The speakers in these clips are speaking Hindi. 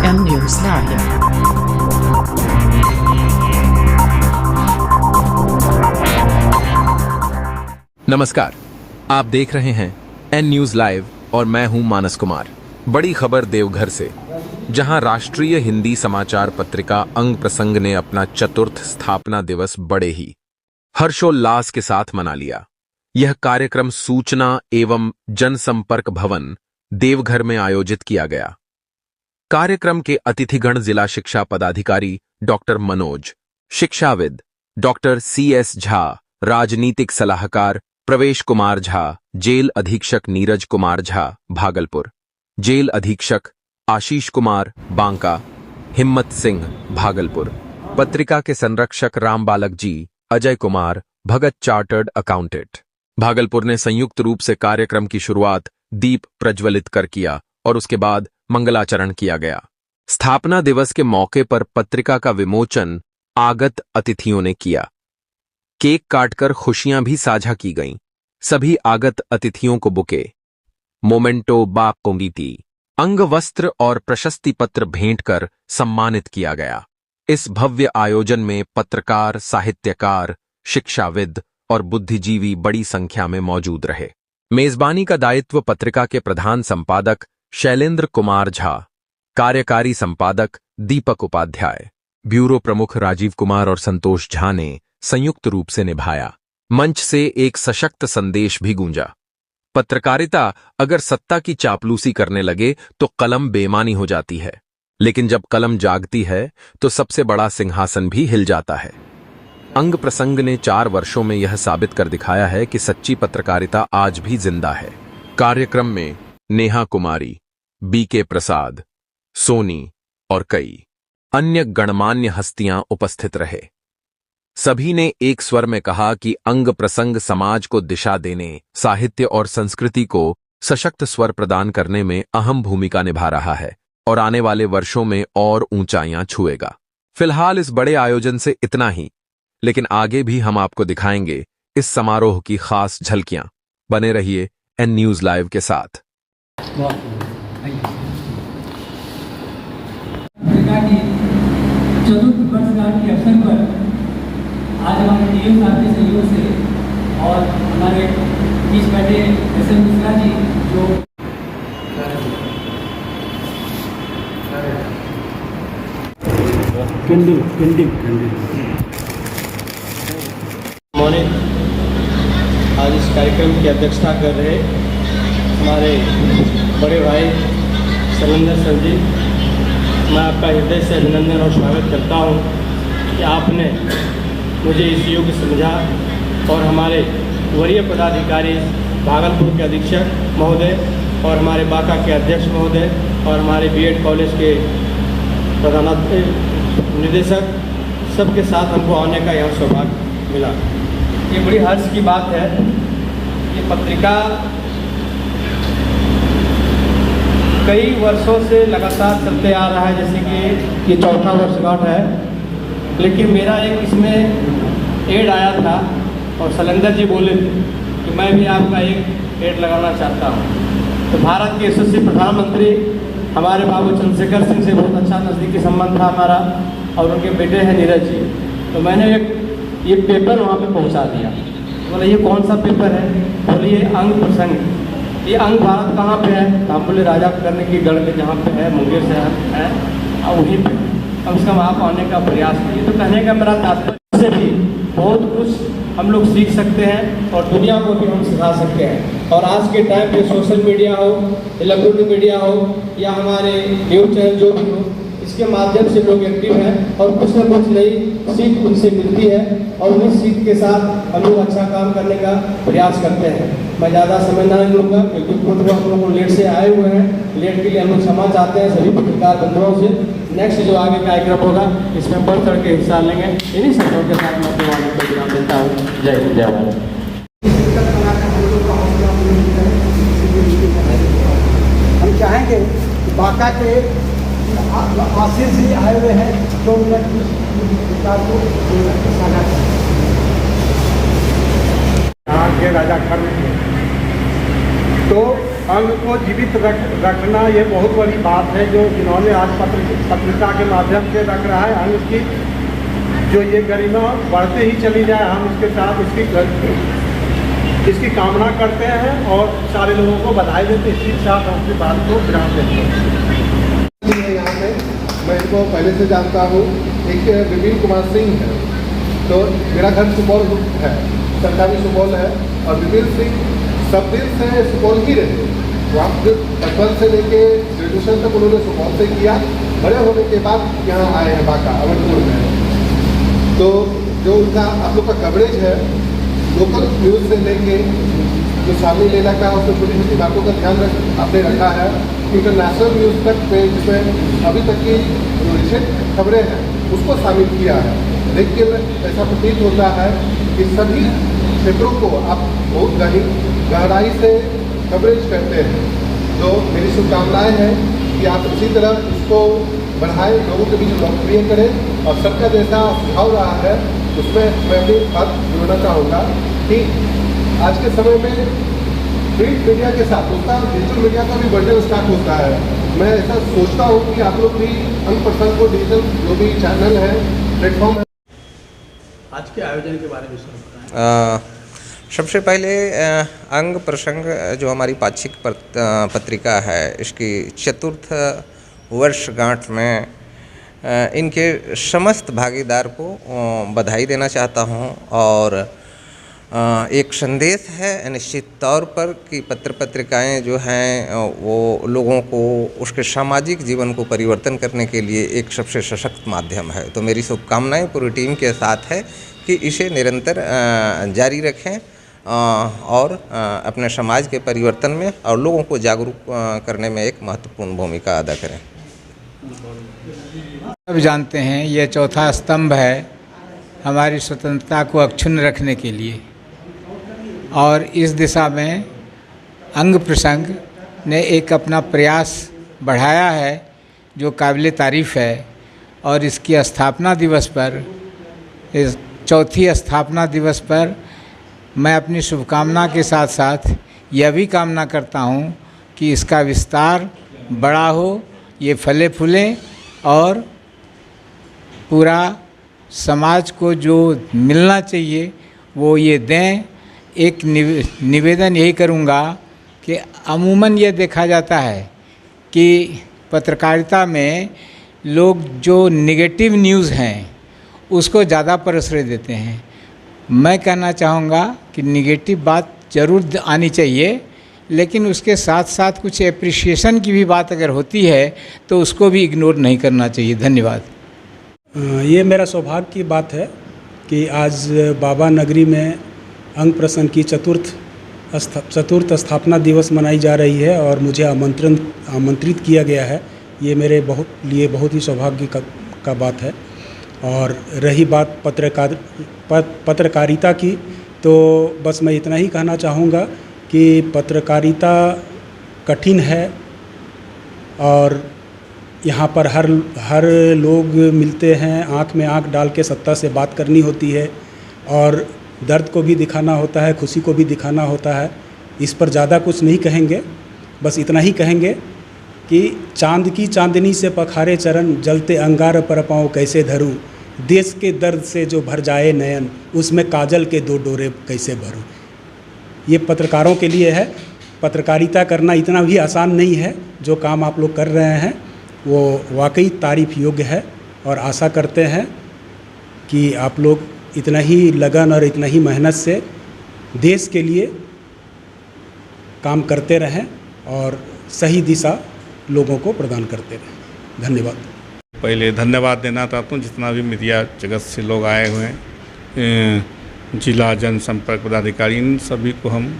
M News Live। नमस्कार, आप देख रहे हैं एन न्यूज लाइव और मैं हूं मानस कुमार। बड़ी खबर देवघर से, जहां राष्ट्रीय हिंदी समाचार पत्रिका अंग प्रसंग ने अपना चतुर्थ स्थापना दिवस बड़े ही हर्षोल्लास के साथ मना लिया। यह कार्यक्रम सूचना एवं जनसंपर्क भवन देवघर में आयोजित किया गया। कार्यक्रम के अतिथिगण जिला शिक्षा पदाधिकारी डॉक्टर मनोज, शिक्षाविद डॉक्टर CS झा, राजनीतिक सलाहकार प्रवेश कुमार झा, जेल अधीक्षक नीरज कुमार झा भागलपुर, जेल अधीक्षक आशीष कुमार बांका, हिम्मत सिंह भागलपुर, पत्रिका के संरक्षक रामबालक जी, अजय कुमार भगत चार्टर्ड अकाउंटेंट भागलपुर ने संयुक्त रूप से कार्यक्रम की शुरुआत दीप प्रज्वलित कर किया और उसके बाद मंगलाचरण किया गया। स्थापना दिवस के मौके पर पत्रिका का विमोचन आगत अतिथियों ने किया। केक काटकर खुशियां भी साझा की गईं। सभी आगत अतिथियों को बुके, मोमेंटो बाकोंगीटी, अंग वस्त्र और प्रशस्ति पत्र भेंट कर सम्मानित किया गया। इस भव्य आयोजन में पत्रकार, साहित्यकार, शिक्षाविद और बुद्धिजीवी बड़ी संख्या में मौजूद रहे। मेजबानी का दायित्व पत्रिका के प्रधान संपादक शैलेंद्र कुमार झा, कार्यकारी संपादक दीपक उपाध्याय, ब्यूरो प्रमुख राजीव कुमार और संतोष झा ने संयुक्त रूप से निभाया। मंच से एक सशक्त संदेश भी गूंजा। पत्रकारिता अगर सत्ता की चापलूसी करने लगे तो कलम बेईमानी हो जाती है, लेकिन जब कलम जागती है तो सबसे बड़ा सिंहासन भी हिल जाता है। अंग प्रसंग ने 4 वर्षों में यह साबित कर दिखाया है कि सच्ची पत्रकारिता आज भी जिंदा है। कार्यक्रम में नेहा कुमारी, BK प्रसाद, सोनी और कई अन्य गणमान्य हस्तियां उपस्थित रहे। सभी ने एक स्वर में कहा कि अंग प्रसंग समाज को दिशा देने, साहित्य और संस्कृति को सशक्त स्वर प्रदान करने में अहम भूमिका निभा रहा है और आने वाले वर्षों में और ऊंचाइयां छुएगा। फिलहाल इस बड़े आयोजन से इतना ही, लेकिन आगे भी हम आपको दिखाएंगे इस समारोह की खास झलकियां। बने रहिए एन न्यूज लाइव के साथ। चतुर्थ वर्षगांठ के अवसर पर आज हमारे DO साहब के सहयोग से और हमारे बीच बैठे SM मिश्रा जी जो मॉर्निंग आज इस कार्यक्रम की अध्यक्षता कर रहे हमारे बड़े भाई शैलेंद्र सर जी, मैं आपका हृदय से अभिनंदन और स्वागत करता हूं कि आपने मुझे इस योग्य समझा और हमारे वरीय पदाधिकारी भागलपुर के अधीक्षक महोदय और हमारे बांका के अध्यक्ष महोदय और हमारे BEd कॉलेज के प्रधान निदेशक सबके साथ हमको आने का यहाँ सौभाग्य मिला। ये बड़ी हर्ष की बात है। ये पत्रिका कई वर्षों से लगातार चलते आ रहा है, जैसे कि ये 4था वर्षगांठ है, लेकिन मेरा एक इसमें एड आया था और शैलेंद्र जी बोले थे कि मैं भी आपका एक एड लगाना चाहता हूँ। तो भारत के यशस्वी प्रधानमंत्री हमारे बाबू चंद्रशेखर सिंह से बहुत अच्छा नज़दीकी संबंध था हमारा और उनके बेटे हैं नीरज जी। तो मैंने एक ये पेपर वहाँ पे पहुँचा दिया। बोले ये कौन सा पेपर है? बोले ये अंग प्रसंग। ये अंग भारत कहाँ पे है? हम बोले राजा करने की गढ़ में जहाँ पे है, मुंगेर शहर है और वहीं पे कम से कम आप आने का प्रयास कीजिए। तो कहने का मेरा तात्पर्य से भी बहुत कुछ हम लोग सीख सकते हैं और दुनिया को भी हम सिखा सकते हैं। और आज के टाइम पे सोशल मीडिया हो, इलेक्ट्रॉनिक मीडिया हो या हमारे न्यूज चैनल जो भी हो, इसके माध्यम से लोग एक्टिव हैं और कुछ न कुछ नई सीख उनसे मिलती है और उन्हीं सीख के साथ हम लोग अच्छा काम करने का प्रयास करते हैं। मैं ज़्यादा समय नहीं लूँगा क्योंकि खुद हम लोग लेट से आए हुए हैं। लेट के लिए हम लोग क्षमा चाहते हैं सभी पत्रकार बंधुओं से। नेक्स्ट जो आगे कार्यक्रम होगा इसमें बढ़ चढ़ के हिस्सा लेंगे। इन्हीं शब्दों के साथ मैं अपने वाले को विराम देता हूँ। जय हिंद, जय भारत। हम चाहेंगे कि बांका के आशीष जी आए हुए हैं जो विचार को साझा करें। यहाँ के राजा खर्च तो अंग को जीवित रखना ये बहुत बड़ी बात है जो इन्होंने आज पत्रिका के माध्यम से रख रहा है। अंग की जो ये गरिमा बढ़ते ही चली जाए, हम इसके साथ इसकी कामना करते हैं और सारे लोगों को बधाई देते हैं। इसी के साथ हम अपनी बात को विराम देते हैं। यहाँ पे मैं इनको पहले से जानता हूँ। एक विपिन कुमार सिंह है, तो मेरा घर सुपौल है, सरकारी सुपौल है, और विपिन सिंह सब दिन से सुपौल ही रहे। वहाँ बचपन से लेके ग्रेजुएशन तक उन्होंने सुपौल से किया। बड़े होने के बाद यहाँ आए हैं बांका अवधपुर में। तो जो उनका आप लोग का कवरेज है लोकल न्यूज़ से लेके जो शामिल इलाका है उसमें छोटी छोटी बातों का ध्यान आपने रखा है, इंटरनेशनल न्यूज़ तक पे जिसमें अभी तक की जो रिसेंट खबरें हैं उसको शामिल किया है। लेकिन ऐसा प्रतीत होता है कि सभी क्षेत्रों को आप बहुत गहराई से कवरेज करते हैं। तो मेरी शुभकामनाएँ हैं कि आप इसी तरह इसको बढ़ाएं, लोगों के बीच लोकप्रिय करें। और सबका जैसा सुझाव रहा है उसमें मैं अपनी बात जोड़ना चाहूँगा कि आज के समय में प्रिंट मीडिया के साथ उसका डिजिटल मीडिया का भी बर्डन स्टार्ट होता है। मैं ऐसा सोचता हूँ कि आप लोग भी अंग प्रसंग को डिजिटल जो भी चैनल है, प्लेटफॉर्म है, आज के आयोजन के बारे में सर बताएं। सबसे पहले अंग प्रसंग जो हमारी पाक्षिक पत्रिका है, इसकी चतुर्थ वर्षगांठ में इनके समस्त भागीदार को बधाई देना चाहता हूं। और एक संदेश है निश्चित तौर पर कि पत्रिकाएं जो हैं वो लोगों को उसके सामाजिक जीवन को परिवर्तन करने के लिए एक सबसे सशक्त माध्यम है। तो मेरी शुभकामनाएं पूरी टीम के साथ है कि इसे निरंतर जारी रखें और अपने समाज के परिवर्तन में और लोगों को जागरूक करने में एक महत्वपूर्ण भूमिका अदा करें। सब जानते हैं यह चौथा स्तंभ है हमारी स्वतंत्रता को अक्षुण्ण रखने के लिए, और इस दिशा में अंग प्रसंग ने एक अपना प्रयास बढ़ाया है जो काबिल तारीफ़ है। और इसकी स्थापना दिवस पर, इस चौथी स्थापना दिवस पर मैं अपनी शुभकामना के साथ साथ यह भी कामना करता हूँ कि इसका विस्तार बड़ा हो, ये फले फूले और पूरा समाज को जो मिलना चाहिए वो ये दें। एक निवेदन यही करूँगा कि अमूमन ये देखा जाता है कि पत्रकारिता में लोग जो नेगेटिव न्यूज़ हैं उसको ज़्यादा प्रश्रय देते हैं। मैं कहना चाहूँगा कि नेगेटिव बात ज़रूर आनी चाहिए, लेकिन उसके साथ साथ कुछ एप्रिसिएशन की भी बात अगर होती है तो उसको भी इग्नोर नहीं करना चाहिए। धन्यवाद। ये मेरा सौभाग्य की बात है कि आज बाबा नगरी में अंग प्रसंग की चतुर्थ स्थापना दिवस मनाई जा रही है और मुझे आमंत्रित किया गया है। ये मेरे लिए बहुत ही सौभाग्य का बात है। और रही बात पत्रकारिता की, तो बस मैं इतना ही कहना चाहूँगा कि पत्रकारिता कठिन है और यहाँ पर हर लोग मिलते हैं, आँख में आँख डाल के सत्ता से बात करनी होती है और दर्द को भी दिखाना होता है, खुशी को भी दिखाना होता है। इस पर ज़्यादा कुछ नहीं कहेंगे, बस इतना ही कहेंगे कि चांद की चांदनी से पखारे चरण, जलते अंगार पर पाँव कैसे धरूं, देश के दर्द से जो भर जाए नयन, उसमें काजल के दो डोरे कैसे भरूं। ये पत्रकारों के लिए है। पत्रकारिता करना इतना भी आसान नहीं है। जो काम आप लोग कर रहे हैं वो वाकई तारीफ़ योग्य है और आशा करते हैं कि आप लोग इतना ही लगन और इतना ही मेहनत से देश के लिए काम करते रहें और सही दिशा लोगों को प्रदान करते रहें। धन्यवाद। पहले धन्यवाद देना चाहता हूँ जितना भी मीडिया जगत से लोग आए हुए हैं, जिला जनसंपर्क पदाधिकारी, इन सभी को हम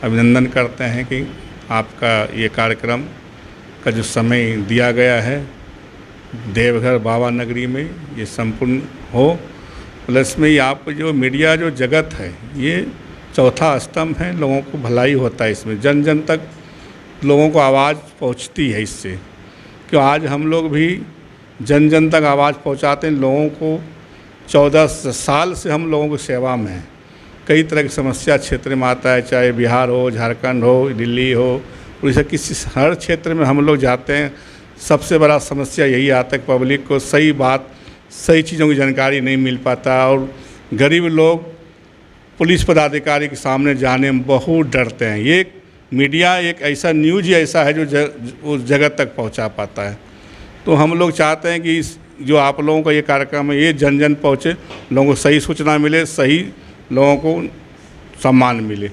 अभिनंदन करते हैं कि आपका ये कार्यक्रम का जो समय दिया गया है देवघर बाबा नगरी में ये संपूर्ण हो। प्लस में ये आप जो मीडिया जो जगत है ये चौथा स्तंभ है, लोगों को भलाई होता है इसमें, जन जन तक लोगों को आवाज़ पहुंचती है इससे। क्यों आज हम लोग भी जन जन तक आवाज़ पहुंचाते हैं लोगों को। 14 साल से हम लोगों की सेवा में हैं। कई तरह की समस्या क्षेत्र में आता है, चाहे बिहार हो, झारखंड हो, दिल्ली हो, उड़ीसा किसी हर क्षेत्र में हम लोग जाते हैं, सबसे बड़ा समस्या यही आता है कि पब्लिक को सही बात, सही चीज़ों की जानकारी नहीं मिल पाता और गरीब लोग पुलिस पदाधिकारी के सामने जाने में बहुत डरते हैं। ये मीडिया एक ऐसा न्यूज़ ही ऐसा है जो उस जगत तक पहुंचा पाता है। तो हम लोग चाहते हैं कि इस जो आप लोगों का ये कार्यक्रम है ये जन जन पहुँचे, लोगों को सही सूचना मिले, सही लोगों को सम्मान मिले।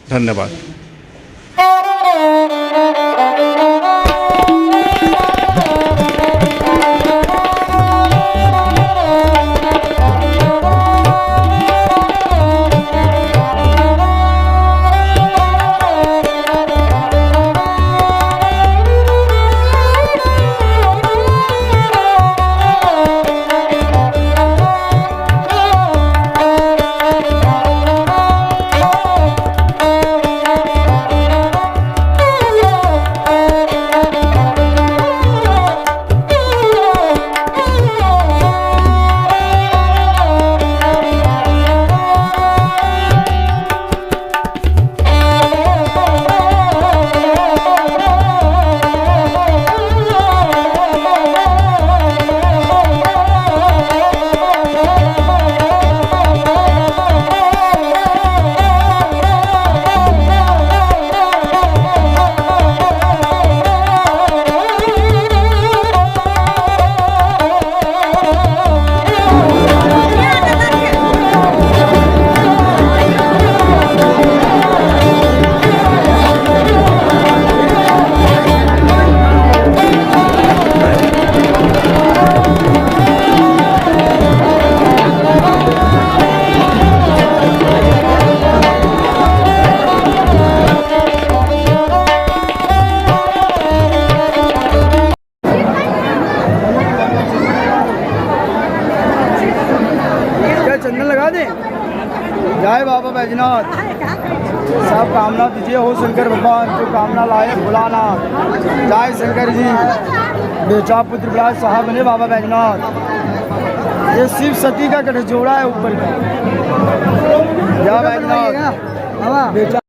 धन्यवाद। चंदन लगा दें। जय बाबा बैजनाथ, सब कामना दीजिए हो शंकर भगवान, जो कामना लाए भुलाना। जय शंकर जी, बेटा पुत्र विराज साहब बने बाबा बैजनाथ। ये शिव सती का गठजोड़ा है ऊपर का। जय बैजनाथ बेटा।